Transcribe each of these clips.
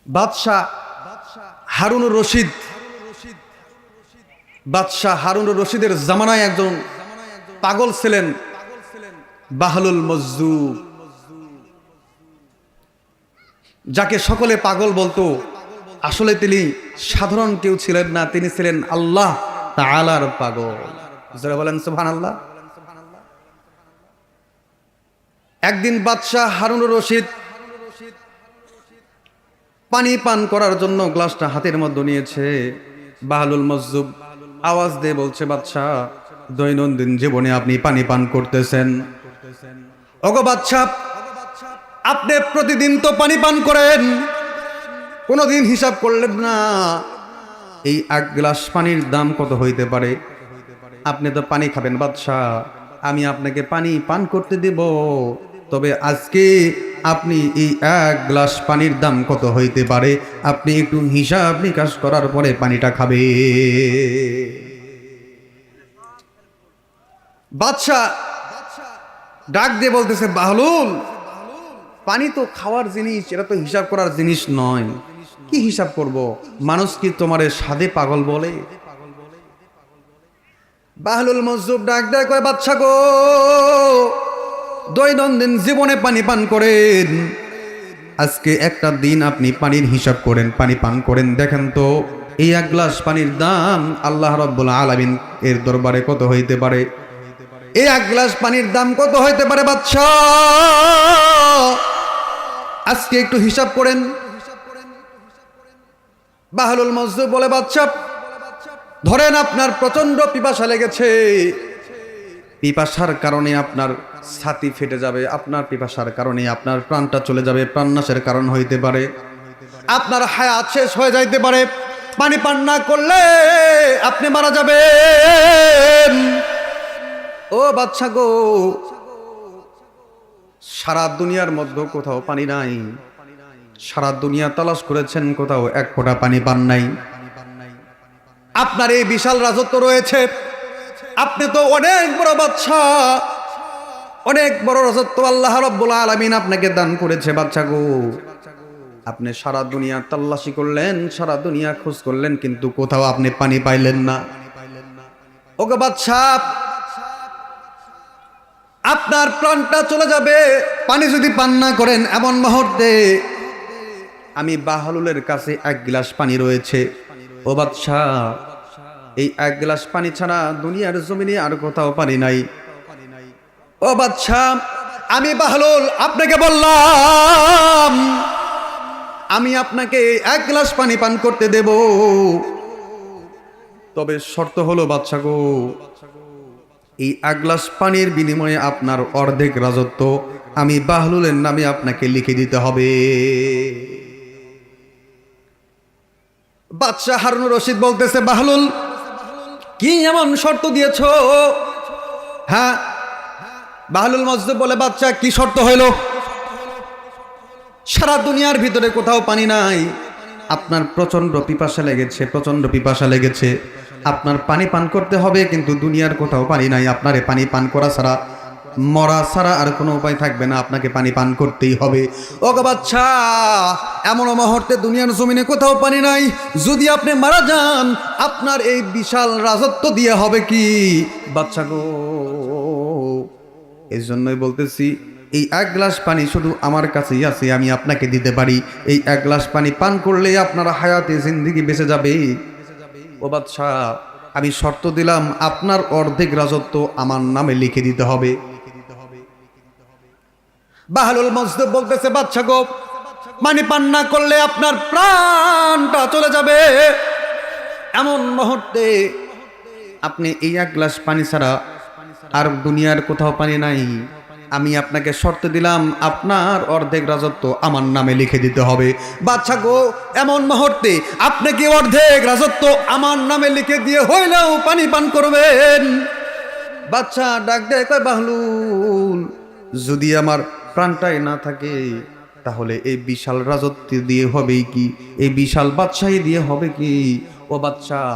বাদশাহ হারুনুর রশিদ রশিদের জামানায় একজন পাগল ছিলেন বাহলুল মজজুব, যাকে সকলে পাগল বলতো। আসলে তিনি সাধারণ কেউ ছিলেন না, তিনি ছিলেন আল্লাহ তাআলার পাগল। যারা বলেন সুবহানাল্লাহ। একদিন বাদশাহ হারুনুর রশিদ পানি পান করার জন্য গ্লাসটা হাতের মধ্যে নিয়েছে। বাহলুল মজজুব আওয়াজ দিয়ে বলছে, বাদশাহ, দৈনন্দিন জীবনে আপনি পানি পান করতেছেন। ওগো বাদশাহ, আপনি প্রতিদিন তো পানি পান করেন, কোনোদিন হিসাব করলেন না এই এক গ্লাস পানির দাম কত হইতে পারে? আপনি তো পানি খাবেন বাদশাহ, আমি আপনাকে পানি পান করতে দেব, তবে আজকে আপনি এই এক গ্লাস পানির দাম কত হইতে পারে আপনি একটু হিসাব নিকাশ করার পরে পানিটা খাবে। বাদশাহ ডাক দিয়ে বলতেছে, বাহলুল, পানি তো খাওয়ার জিনিস, এটা তো হিসাব করার জিনিস নয়, কি হিসাব করব? মানুষ কি তোমারে সাধে পাগল বলে? বাহলুল মজজুব ডাক দেয়, কয়, বাদশাহ গো, দৈনন্দিন জীবনে পানি পান করেন, আজকে একটা দিন আপনি পানির হিসাব করেন, পানি পান করেন, দেখেন তো এই এক গ্লাস পানির দাম আল্লাহ রাব্বুল আলামিন এর দরবারে কত হইতে পারে? এই এক গ্লাস পানির দাম কত হইতে পারে বাদশাহ? আজকে একটু হিসাব করেন। বাহলুল মজজুব বলে, বাদশাহ, ধরেন আপনার প্রচন্ড পিপাসা লেগেছে, পিপাসার কারণে আপনার ছাতি ফেটে যাবে, আপনার পিপাসার কারণে আপনার প্রাণটা চলে যাবে, প্রাণনাশের কারণ হইতে পারে, আপনার হায়াত শেষ হয়ে যাইতে পারে, পানি পান না করলে আপনি মারা যাবেন। ও বাদশা গো, সারা দুনিয়ার মধ্যে কোথাও পানি নাই, সারা দুনিয়া তালাশ করেছেন, কোথাও এক ফোঁটা পানি পান নাই। আপনার এই বিশাল রাজত্ব রয়েছে, আপনি তো অনেক বড় বাদশাহ, অনেক বড় রাজত্ব আল্লাহ রাব্বুল আলামিন আপনাকে দান করেছে। বাদশা গো, আপনি সারা দুনিয়া তাল্লাশি করলেন, সারা দুনিয়া খোঁজ করলেন, কিন্তু কোথাও আপনি পানি পাইলেন না। ওগো বাদশাহ, আপনার প্রাণটা চলে যাবে পানি যদি পান না করেন। এমন মুহূর্তে আমি বাহলুলের কাছে এক গ্লাস পানি রয়েছে। ও বাদশাহ, এই এক গ্লাস পানি ছাড়া দুনিয়ার জমিনে আর কোথাও পানি নাই। ও বাদশাহ, আমি বাহলুল আপনাকে বললাম আমি আপনাকে এক গ্লাস পানি পান করতে দেব, তবে শর্ত হলো বাদশা গো, এই এক গ্লাস পানির বিনিময়ে আপনার অর্ধেক রাজত্ব আমি বাহলুলের নামে আপনাকে লিখে দিতে হবে। বাদশাহ হারুনুর রশিদ বলতেছে, বাহলুল, কি এমন শর্ত দিয়েছ? হ্যাঁ, বাহলুল মজজুব বলে, বাদশাহ, কি শর্ত হইল? সারা দুনিয়ার ভিতরে কোথাও পানি নাই, আপনার প্রচন্ড পিপাসা লেগেছে, প্রচন্ড পিপাসা লেগেছে, আপনার পানি পান করতে হবে, কিন্তু দুনিয়ার কোথাও পানি নাই, আপনারে পানি পান করা ছাড়া, মরা ছাড়া আর কোনো উপায় থাকবে না, আপনাকে পানি পান করতেই হবে। ও গো বাদশাহ, এমন মুহূর্তে দুনিয়ার জমিনে কোথাও পানি নাই, যদি আপনি মারা যান আপনার এই বিশাল রাজত্ব দিয়ে হবে কি? বাদশাহ গো, এই জন্যই বলতেছি, এই এক গ্লাস পানি শুধু আমার কাছেই আছে, আমি আপনাকে দিতে পারি। এই এক গ্লাস পানি পান করলে আপনার হায়াতে জিন্দেগি বেঁচে যাবে। ও বাদশাহ, আমি শর্ত দিলাম আপনার অর্ধেক রাজত্ব আমার নামে লিখে দিতে হবে। বাহলুল মজজুব বলতেছে, বাদশা গো, পানি পান না করলে আপনার প্রাণটা চলে যাবে। এমন মুহূর্তে আপনি এই এক গ্লাস পানি ছাড়া আর দুনিয়ার কোথাও পানি নাই, আমি আপনাকে শর্ত দিলাম আপনার অর্ধেক রাজত্ব আমার নামে লিখে দিতে হবে। বাদশা গো, এমন মুহূর্তে আপনি কি অর্ধেক রাজত্ব আমার নামে লিখে দিয়ে হইলেও পানি পান করবেন? বাদশা ডাক দেয়, কয়, বাহলুল, যদি আমার প্রাণটাই না থাকে তাহলে এই বিশাল রাজত্ব দিয়ে হবে কি? এই বিশাল বাদশাহী দিয়ে হবে কি? ও বাদশাহ,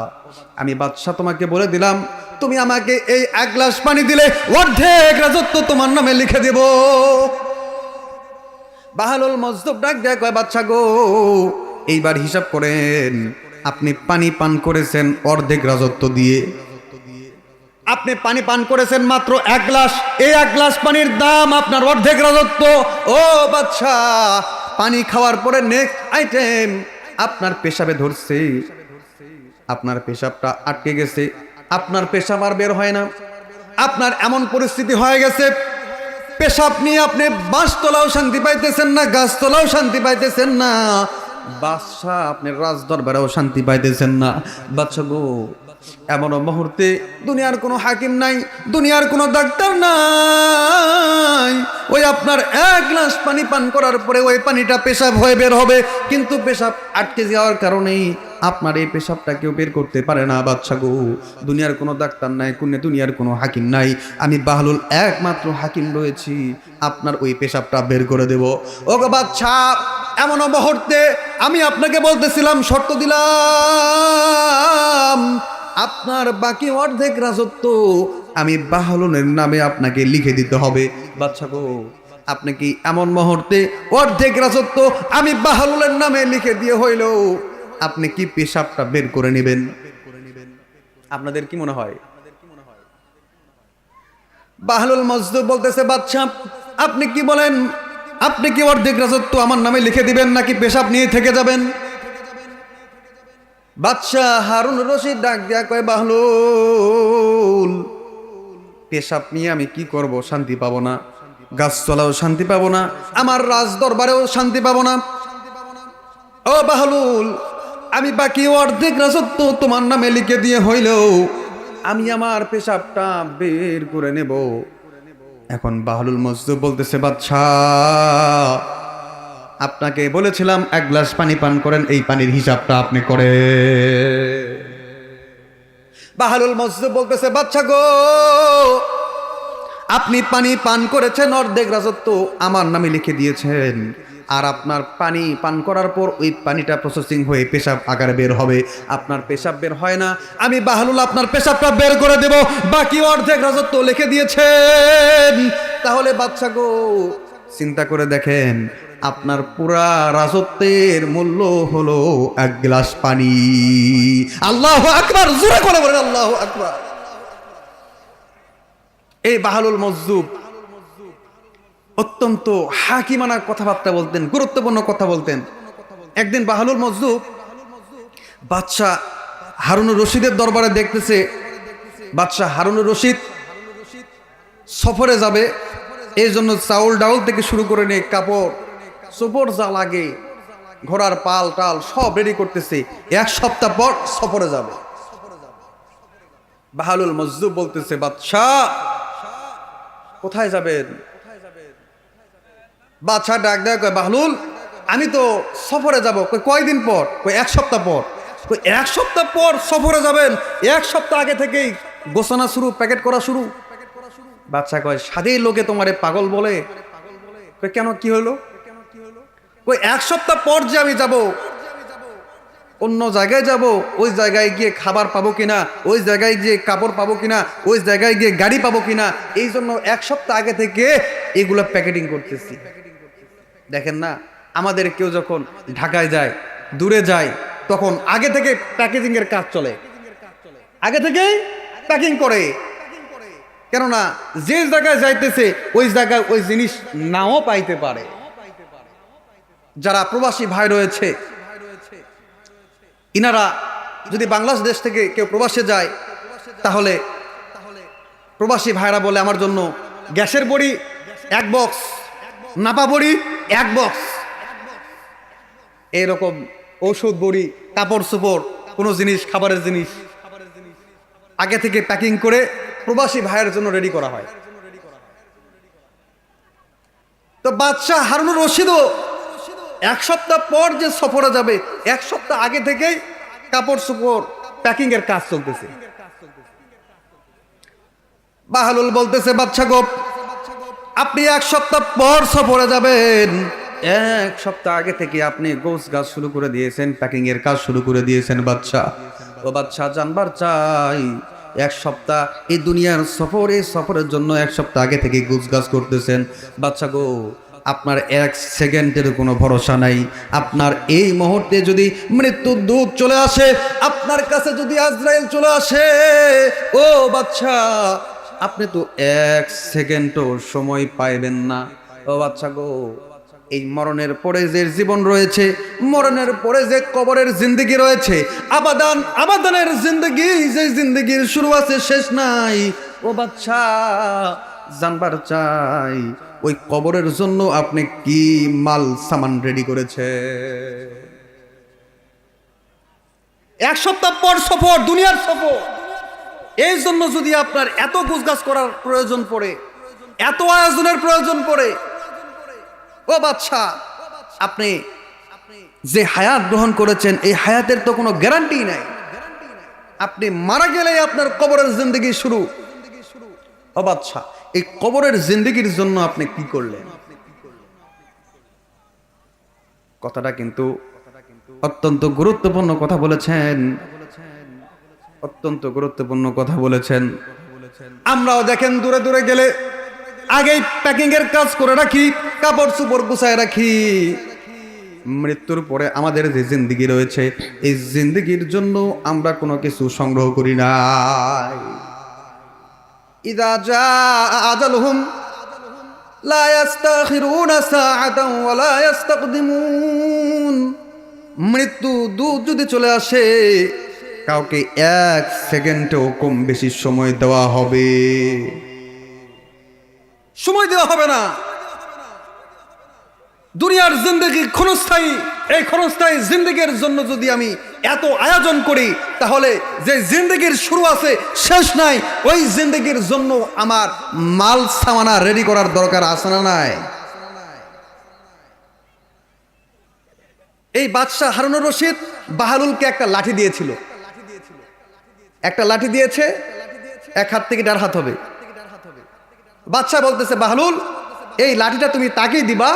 আমি বাদশাহ তোমাকে বলে দিলাম, তুমি আমাকে এই এক গ্লাস পানি দিলে অর্ধেক রাজত্ব তোমার নামে লিখে দেব। বাহলুল মজজুব ডাক দেয়, কয়, বাদশা গো, এইবার হিসাব করেন, আপনি পানি পান করেছেন অর্ধেক রাজত্ব দিয়ে, আপনি পানি পান করেছেন মাত্র 1 গ্লাস, এই 1 গ্লাস পানির দাম আপনার অর্ধেক রাজত্ব। ও বাচ্চা, পানি খাওয়ার পরে নেক্সট আইটেম, আপনার পেশাবে ধরছে, আপনার পেশাবটা আটকে গেছে, আপনার পেশাব আর বের হয় না, আপনার এমন পরিস্থিতি হয়ে গেছে পেশাব নিয়ে আপনি বাসতলাও শান্তি পাইতেছেন না, গাছতলাও শান্তি পাইতেছেন না, বাদশা আপনার রাজদরবারেও শান্তি পাইতেছেন না। বাচ্চা গো, এমন মুহূর্তে দুনিয়ার কোনো হাকিম নাই, দুনিয়ার কোনো ডাক্তার নাই, ওই আপনার 1 গ্লাস পানি পান করার পরে ওই পানিটা পেশাব হয়ে বের হবে, কিন্তু পেশাব আটকে যাওয়ার কারণেই আপনার এই পেশাবটা কেউ বের করতে পারে না। বাচ্চা গো, দুনিয়ার কোনো ডাক্তার নাই, দুনিয়ার কোনো হাকিম নাই, আমি বাহলুল একমাত্র হাকিম রয়েছি, আপনার ওই পেশাবটা বের করে দেব। ও গো বাচ্চা, এমন মুহূর্তে আমি আপনাকে বলতেছিলাম, শর্ত দিলাম, আপনার বাকি অর্ধেক রাজত্ব আমি বাহলুলের নামে আপনাকে লিখে দিতে হবে। বাচ্চা গো, আপনি কি এমন মুহূর্তে অর্ধেক রাজত্ব আমি বাহলুলের নামে লিখে দিয়ে হইলেও আপনি কি পেশাবটা বের করে নেবেন? আপনাদের কি মনে হয়? বাহলুল মজদুর বলতেছে, বাচ্চা আপনি কি বলেন, আপনি কি অর্ধেক রাজত্ব আমার নামে লিখে দিবেন নাকি পেশাব নিয়ে থেকে যাবেন? বাদশাহ হারুন রশিদ ডাক দিয়া কয়, বাহলুল, পেশাব নিয়ে আমি কি করব? শান্তি পাবো না, গাছতলাও শান্তি পাবো না, আমার রাজ দরবারেও শান্তি পাবো না। ও বাহলুল, আমি বাকি অর্ধেক রাজত্ব তোমার নামে লিখে দিয়ে হইলেও আমি আমার পেশাবটা বের করে নেব। এখন বাহলুল মজদুর বলতেছে, বাদশাহ আপনাকে বলেছিলাম 1 গ্লাস পানি পান করেন, এই পানির হিসাবটা আপনি করে। বাহলুল মজদুর বলতেছে, বাদশা গো, আপনি পানি পান করেছেন, অর্ধেক রাজত্ব আমার নামে লিখে দিয়েছেন, আর আপনার পানি পান করার পর ওই পানিটা প্রসেসিং হয়ে পেশাব আকারে বের হবে, আপনার পেশাব বের হয় না, আমি বাহলুল আপনার পেশাবটা বের করে দেব, বাকি অর্ধেক রাজত্ব লিখে দিয়েছেন। তাহলে বাদশা গো, চিন্তা করে দেখেন, আপনার পুরা রাজত্বের মূল্য হলো 1 গ্লাস পানি। আল্লাহু আকবার, জোরে করে বলেন আল্লাহু আকবার। এই বাহলুল মজদুব অত্যন্ত হাকিমানা কথাবার্তা বলতেন, গুরুত্বপূর্ণ কথা বলতেন। একদিন বাহলুল মজদুব বাদশাহ হারুনুর রশিদের দরবারে দেখতেছে, বাদশাহ হারুনুর রশিদ সফরে যাবে, এই জন্য চাউল ডাউল থেকে শুরু করে নিয়ে কাপড় চোপড় যা লাগে, ঘোড়ার পাল টাল সব রেডি করতেছে, 1 সপ্তাহ পর সফরে যাবে। বাহলুল মজদুব বলতেছে, বাদশাহ কোথায় যাবেন? বাদশাহ ডাক দেয়, কয় বাহলুল, আমি তো সফরে যাব। কয়দিন পর? 1 সপ্তাহ পর। 1 সপ্তাহ পর সফরে যাবেন? 1 সপ্তাহ আগে থেকেই গোছানো শুরু, প্যাকেট করা শুরু। বাদশাহ কয়, সাধের লোকে তোমারে পাগল বলে? কেন, কি হলো? 1 সপ্তাহ পর যে আমি যাব, অন্য জায়গায় যাব, ওই জায়গায় গিয়ে খাবার পাবো কিনা, ওই জায়গায় গিয়ে কাপড় পাবো কিনা, ওই জায়গায় গিয়ে গাড়ি পাবো কিনা, এই জন্য 1 সপ্তাহ আগে থেকে এগুলো প্যাকেটিং করতেছি। দেখেন না, আমাদের কেউ যখন ঢাকায় যায়, দূরে যায়, তখন আগে থেকে প্যাকেজিং এর কাজ চলে, আগে থেকে প্যাকিং করে। কেননা যে জায়গায় যাইতেছে ওই জায়গায় ওই জিনিস নাও পাইতে পারে। যারা প্রবাসী ভাই রয়েছে, ইনারা যদি বাংলাদেশ থেকে কেউ প্রবাসে যায়, তাহলে প্রবাসী ভাইরা বলে, আমার জন্য গ্যাসের বড়ি 1 বক্স, নাপা বড়ি 1 বক্স, এরকম ঔষধ বড়ি, কাপড় চোপড়, কোনো জিনিস, খাবারের জিনিস আগে থেকে প্যাকিং করে প্রবাসী ভাইয়ের জন্য রেডি করা হয়। তো বাদশাহ হারুনুর রশিদও 1 সপ্তাহ পর যে সফরে যাবে, 1 সপ্তাহ আগে থেকেই কাপড় চোপড় প্যাকিং এর কাজ চলতেছে। বাহলুল বলতেছে, বাদশা গো, আপনি 1 সপ্তাহ পর সফরে যাবেন, 1 সপ্তাহ আগে থেকে আপনি গোছ গাছ শুরু করে দিয়েছেন, প্যাকিং এর কাজ শুরু করে দিয়েছেন। বাদশা, ও বাদশা, জানবার চাই, 1 সপ্তাহ এই দুনিয়ার সফর, এই সফরের জন্য 1 সপ্তাহ আগে থেকে গোছ গাছ করতেছেন। বাদশা গো, আপনার এক সেকেন্ডের কোনো ভরসা নাই। আপনার এই মুহূর্তে যদি মৃত্যুর দূত চলে আসে, আপনার কাছে যদি আজরাইল চলে আসে, ও বাচ্চা, আপনি তো এক সেকেন্ডও সময় পাইবেন না। ও বাচ্চা গো, এই মরণের পরে যে জীবন রয়েছে, মরণের পরে যে কবরের জিন্দগি রয়েছে, আবাদানের জিন্দগি, যে জিন্দগির শুরু আছে শেষ নাই, ও বাচ্চা জানবার চাই ওই কবরের জন্য আপনি কি মাল সামান রেডি করেছে? এক সপ্তাহ পর সফর, দুনিয়ার সফর। এই জন্য যদি আপনার এত গুছগাছ করার প্রয়োজন পড়ে, এত আয়োজনের প্রয়োজন পড়ে, ও বাচ্চা, আপনি যে হায়াত গ্রহণ করেছেন এই হায়াতের তো কোনো গ্যারান্টি নাই। আপনি মারা গেলেই আপনার কবরের জিন্দগি শুরু। ও বাচ্চা, এই কবরের জিন্দগির জন্য আপনি কি করলেন? কথাটা কিন্তু অত্যন্ত গুরুত্বপূর্ণ কথা বলেছেন, অত্যন্ত গুরুত্বপূর্ণ কথা বলেছেন। আমরাও দেখেন দূরে দূরে গেলে আগেই প্যাকিং এর কাজ করে রাখি, কাপড় চোপড় গুছায় রাখি। মৃত্যুর পরে আমাদের যে জিন্দগি রয়েছে, এই জিন্দগির জন্য আমরা কোনো কিছু সংগ্রহ করি নাই। ইযা জাআ আজালুহুম লা ইস্তাখিরুনা সাআতান ওয়া লা ইস্তাকদিমুন। মৃত্যু দূত যদি চলে আসে, কাউকে এক সেকেন্ডেও কম বেশি সময় দেওয়া হবে, সময় দেওয়া হবে না। দুনিয়ার জিন্দগি ক্ষণস্থায়ী, এই ক্ষণস্থায়ী জিন্দগির জন্য যদি আমি এত আয়োজন করি, তাহলে যে জিন্দগির শুরু আছে শেষ নাই, ওই জিন্দগির জন্য আমার মাল সামানা রেডি করার দরকার আছে না নাই? এই বাদশাহ হারুনুর রশিদ বাহলুলকে একটা লাঠি দিয়েছিল, একটা লাঠি দিয়েছে, এক হাত থেকে 1.5 হাত হবে। বাদশাহ বলতেছে, বাহলুল, এই লাঠিটা তুমি তাকেই দিবা,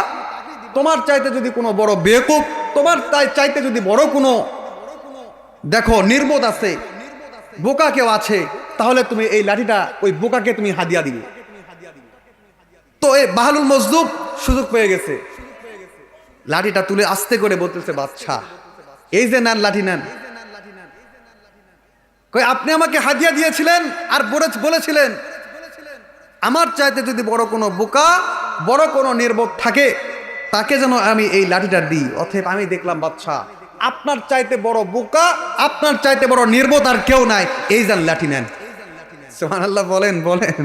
তোমার চাইতে যদি কোনো বড় বেকুব, তোমার চাইতে যদি বড় কোনো দেখো নির্বোধ আছে, বোকা কেউ আছে, তাহলে তুমি এই লাঠিটা ওই বোকাকে তুমি হাদিয়া দিবে। তো এই বাহলুল মজদুব সুযোগ পেয়ে গেছে, লাঠিটা তুলে আস্তে করে বলতেছে, বাদশাহ এই যে নেন, লাঠি নেন। কই, আপনি আমাকে হাদিয়া দিয়েছিলেন আর বলেছিলেন আমার চাইতে যদি বড় কোনো বোকা, বড় কোনো নির্বোধ থাকে, তাকে যেন আমি এই লাঠিটা দিই। অতএব আমি দেখলাম বাদশাহ, আপনার চাইতে বড় বোকা, আপনার চাইতে বড় নির্বোধ আর কেউ নাই, এই যান লাঠি নেন। সুবহানাল্লাহ বলেন, বলেন।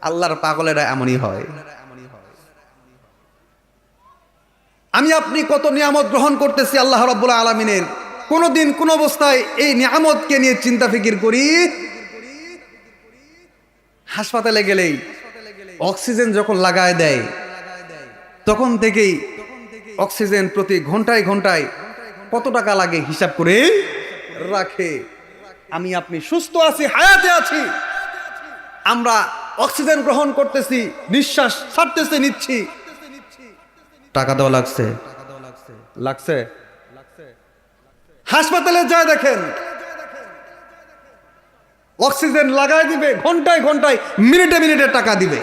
আল্লাহর পাগলেরা এমনই হয়। আমি আপনি কত নিয়ামত গ্রহণ করতেছি আল্লাহ রাব্বুল আলামিনের, কোনদিন কোন অবস্থায় এই নিয়ামতকে নিয়ে চিন্তা ফিকির করি? হাসপাতালে গেলেই অক্সিজেন যখন লাগায় দেয়, তখন থেকেই অক্সিজেন প্রতি ঘন্টায় ঘন্টায় কত টাকা লাগে হিসাব করে রাখে। আমি আপনি সুস্থ আছি, হায়াতে আছি, আমরা অক্সিজেন গ্রহণ করতেছি, নিঃশ্বাস ছাড়তেছি, নিচ্ছি, টাকা দেওয়া লাগছে, লাগছে। হাসপাতালে যায় দেখেন, অক্সিজেন লাগাই দিবে, ঘন্টায় ঘন্টায়, মিনিটে মিনিটে টাকা দিবে।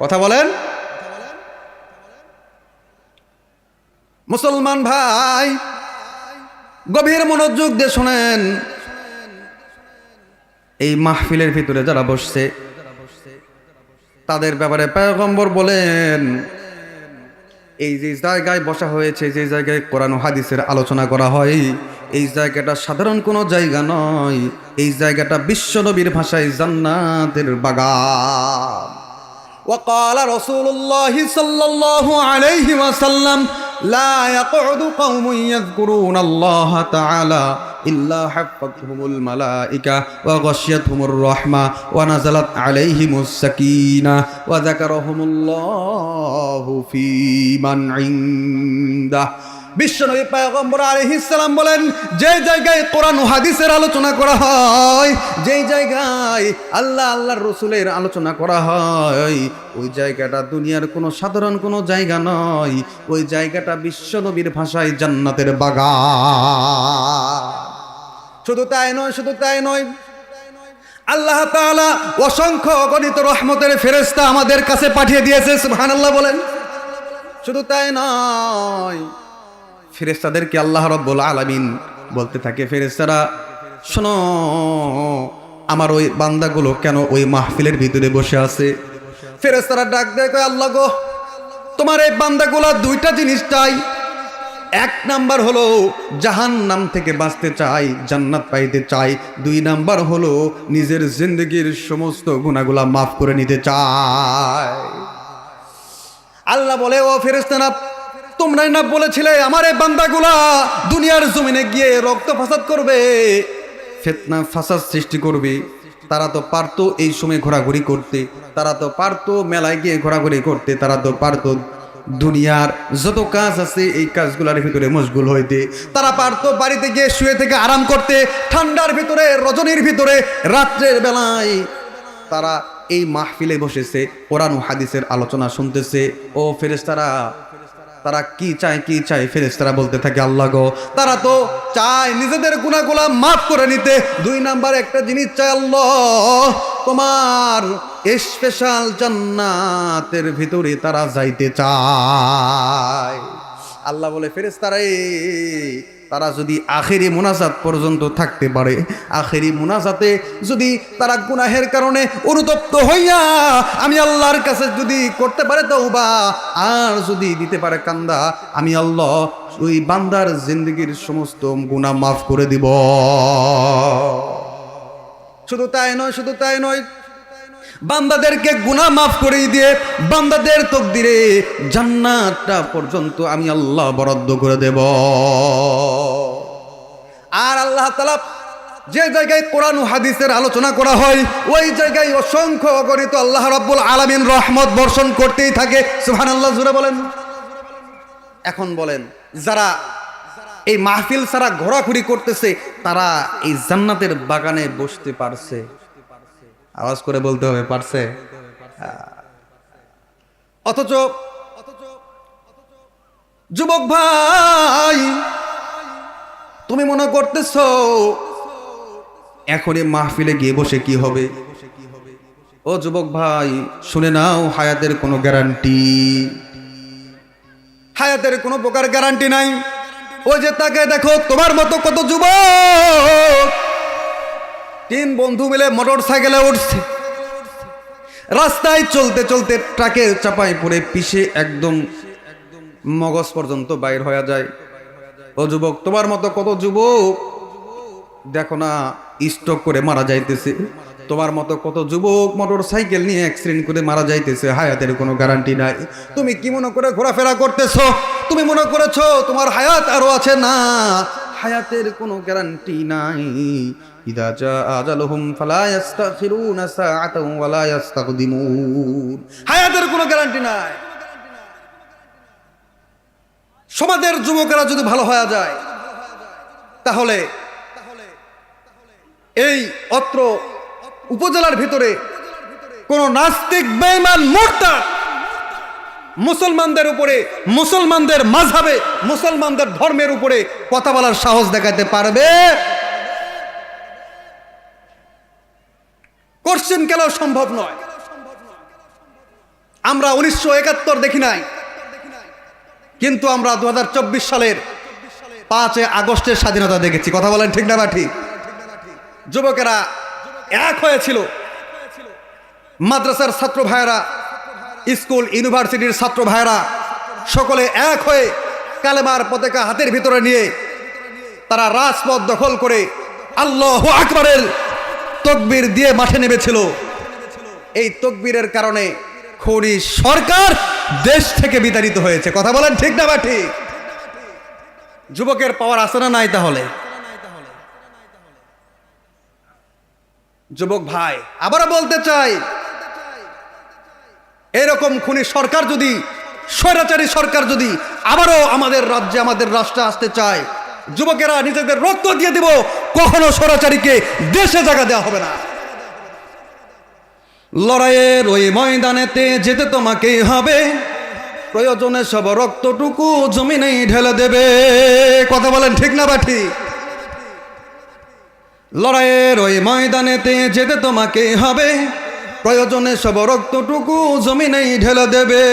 কথা বলেন। মুসলমান ভাই, গভীর মনোযোগ দিয়ে শোনেন। এই মাহফিলের ভিতরে যারা বসছে, তাদের ব্যাপারে পয়গম্বর বলেন, এই যে জায়গায় বসা হয়েছে, যে জায়গায় কোরআন ও হাদিসের আলোচনা করা হয়, এই জায়গাটা সাধারণ কোনো জায়গা নয়, এই জায়গাটা বিশ্বনবীর ভাষায় জান্নাতের বাগান। وقال رسول الله صلى الله عليه وسلم لا يقعد قوم يذكرون الله تعالى إلا حفتهم الملائكة وغشيتهم الرحمة ونزلت عليهم السكينة وذكرهم الله في من عنده। বিশ্বনবী পয়গম্বর আলাইহিস সালাম বলেন, যে জায়গায় কোরআন ও হাদিসের আলোচনা করা হয়, যেই জায়গায় আল্লাহ আল্লাহর রাসূলের আলোচনা করা হয়, ওই জায়গাটা দুনিয়ার কোনো সাধারণ কোনো জায়গা নয়, ওই জায়গাটা বিশ্বনবীর ভাষায় জান্নাতের বাগান। শুধু তাই নয়, শুধু তাই নয়, আল্লাহ তাআলা অসংখ্য অগণিত রহমতের ফেরেশতা আমাদের কাছে পাঠিয়ে দিয়েছে, সুবহানাল্লাহ বলেন। শুধু তাই নয়, ফেরেশতাদেরকে আল্লাহ রাব্বুল আলামিন বলতে থাকে, ফেরেশতারা শোনো, আমার ওই বান্দাগুলো কেন ওই মাহফিলের ভিতরে বসে আছে? ফেরেশতারা ডাক দেয়, কয় আল্লাহ গো, তোমার এই বান্দাগুলা দুইটা জিনিস চাই। এক নাম্বার হলো জাহান্নাম থেকে বাঁচতে চাই, জান্নাত পাইতে চাই। দুই নাম্বার হলো নিজের জিন্দগির সমস্ত গুনাহগুলা মাফ করে নিতে চায়। আল্লাহ বলে, ও ফেরেশতারা, তোমরাই না বলেছিলে আমার এই বান্দাগুলা দুনিয়ার জমিনে গিয়ে রক্ত ফাসাদ করবে, ফিতনা ফাসাদ সৃষ্টি করবে? তারা তো পারতো এই সময় ঘোরাঘুরি করতে, তারা তো পারতো মেলায় গিয়ে ঘোরাঘুরি করতে, তারা তো পারতো দুনিয়ার যত কাজ আছে এই কাজগুলোর ভিতরে মশগুল হইতে, তারা পারতো বাড়িতে গিয়ে শুয়ে থেকে আরাম করতে, ঠান্ডার ভিতরে, রজনীর ভিতরে, রাত্রের বেলায় তারা এই মাহফিলে বসেছে, কোরআন ও হাদিসের আলোচনা শুনতেছে। ও ফেরেশতারা, তারা কি চায়, কি চায়? ফেরেশতারা বলতে থাকে, আল্লাহ গো, তারা তো চায় নিজেদের গুনাহগুলা মাফ করে নিতে। দুই নাম্বার একটা জিনিস চায়, আল্লাহ তোমার স্পেশাল জান্নাতের ভিতরে তারা যাইতে চায়। আল্লাহ বলে, ফেরেশতারা তারা যদি আখেরি মুনাজাত পর্যন্ত থাকতে পারে, আখেরি মুনাজাতে যদি তারা গুনাহের কারণে অনুতপ্ত হইয়া আমি আল্লাহর কাছে যদি করতে পারে তওবা, আর যদি দিতে পারে কান্দা, আমি আল্লাহ ওই বান্দার জিন্দগির সমস্ত গুনাহ মাফ করে দিব। শুধু তাই নয়, শুধু তাই নয়, বান্দাদেরকে গুনাহ মাফ করে দিয়ে বান্দাদের তকদিরে জান্নাতটা পর্যন্ত আমি আল্লাহ বরাদ্দ করে দেব। আর আল্লাহ তাআলা যে জায়গায় কোরআন ও হাদিসের আলোচনা করা হয়, ওই জায়গায় অসংখ্য অগণিত আল্লাহ রাব্বুল আলামিন রহমত বর্ষণ করতেই থাকে, সুবহানাল্লাহ জোরে বলেন। এখন বলেন, যারা এই মাহফিল ছাড়া ঘোরাঘুরি করতেছে, তারা এই জান্নাতের বাগানে বসতে পারছে? আওয়াজ করে বলতে হবে, পারছে? অথচ যুবক ভাই, তুমি মনে করতেছো এখনই মাহফিলে গিয়ে বসে কি হবে? ও যুবক ভাই, শুনে নাও, হায়াতের কোনো গ্যারান্টি, হায়াতের কোনো প্রকার গ্যারান্টি নাই। ওই যে তাকে দেখো, তোমার মতো কত যুবক তিন বন্ধু মিলে মোটর সাইকেলে উঠছে, রাস্তায় চলতে চলতে ট্রাকের চাপায় পড়ে পিষে একদম মগজ পর্যন্ত বাইর হয়ে যায়। ও যুবক, তোমার মতো কত যুবক দেখো না স্ট্রোক করে মারা যাইতেছে, তোমার মতো কত যুবক মোটর সাইকেল নিয়ে অ্যাক্সিডেন্ট করে মারা যাইতেছে, হায়াতের কোনো গ্যারান্টি নাই। তুমি কি মনে করে ঘোরাফেরা করতেছো? তুমি মনে করেছো তোমার হায়াত আরো আছে? না, হায়াতের কোনো গ্যারান্টি নাই। ইদা জা আজালুহুম ফালা ইস্তাখিরুনা সাআতান ওয়ালা ইস্তাকদিমুন। হায়াতের কোনো গ্যারান্টি নাই। সমাজের যুবকেরা যদি ভালো হয়ে যায়, তাহলে এই অত্র উপজেলার ভিতরে কোন নাস্তিক, বেঈমান, মুরতাদ মুসলমানদের উপরে, মুসলমানদের মাযহাবে, মুসলমানদের ধর্মের উপরে কথা বলার সাহস দেখাতে পারবে? কোশ্চেন কেন সম্ভব নয়। আমরা 1971 দেখি নাই, কিন্তু আমরা 2024 সালের 5 আগস্টের স্বাধীনতা দেখেছি। কথা বলেন ঠিক না বা ঠিক? যুবকেরা এক হয়েছিল, মাদ্রাসার ছাত্র ভাইয়েরা, স্কুল ইউনিভার্সিটির ছাত্র ভাইয়েরা সকলে এক হয়ে কালেমার পতাকা হাতের ভিতরে নিয়ে তারা রাজপথ দখল করে আল্লাহু আকবারের তাকবীর দিয়ে মাঠে নেমেছিল। এই তাকবীরের কারণে খুনি সরকার দেশ থেকে বিতাড়িত হয়েছে। কথা বলেন ঠিক না বা ঠিক? যুবকের পাওয়ার আছে না নাই? তাহলে যুবক ভাই, আবারও বলতে চাই, এরকম খুনি সরকার যদি, স্বৈরাচারী সরকার যদি আবারও আমাদের রাজ্যে, আমাদের রাষ্ট্রে আসতে চায়, যুবকেরা নিজেদের রক্ত দিয়ে দিব, কখনো স্বৈরাচারীকে দেশে জায়গা দেওয়া হবে না। লড়াইয়ের ওই ময়দানেতে যেতে তোমাকেই হবে, প্রয়োজনে সব রক্তটুকু জমিনেই ঢেলে দেবে। কথা বলেন ঠিক না বা ঠিক? লড়াইয়ের ওই ময়দানেতে যেতে তোমাকে হবে, প্রয়োজনে সব রক্তটুকু জমিনেই ঢেলে দেবে।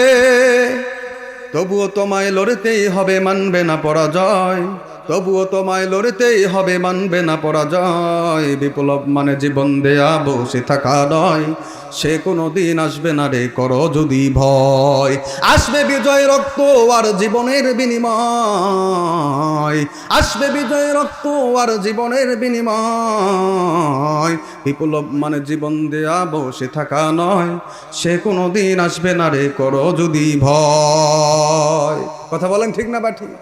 তবুও তোমায় লড়তেই হবে, মানবে না পরাজয়। তবুও তোমায় লড়তেই হবে, মানবে না পরাজয়। বিপ্লব মানে জীবন দেয়া বসে থাকা নয়, সে কোনো দিন আসবে না রে, করো যদি ভয়। আসবে বিজয় রক্ত আর জীবনের বিনিময়, আসবে বিজয় রক্ত আর জীবনের বিনিময়। বিপ্লব মানে জীবন দেয়া বসে থাকা নয়, সে কোনো দিন আসবে না রে, করো যদি ভয়। কথা বলেন ঠিক না বা ঠিক?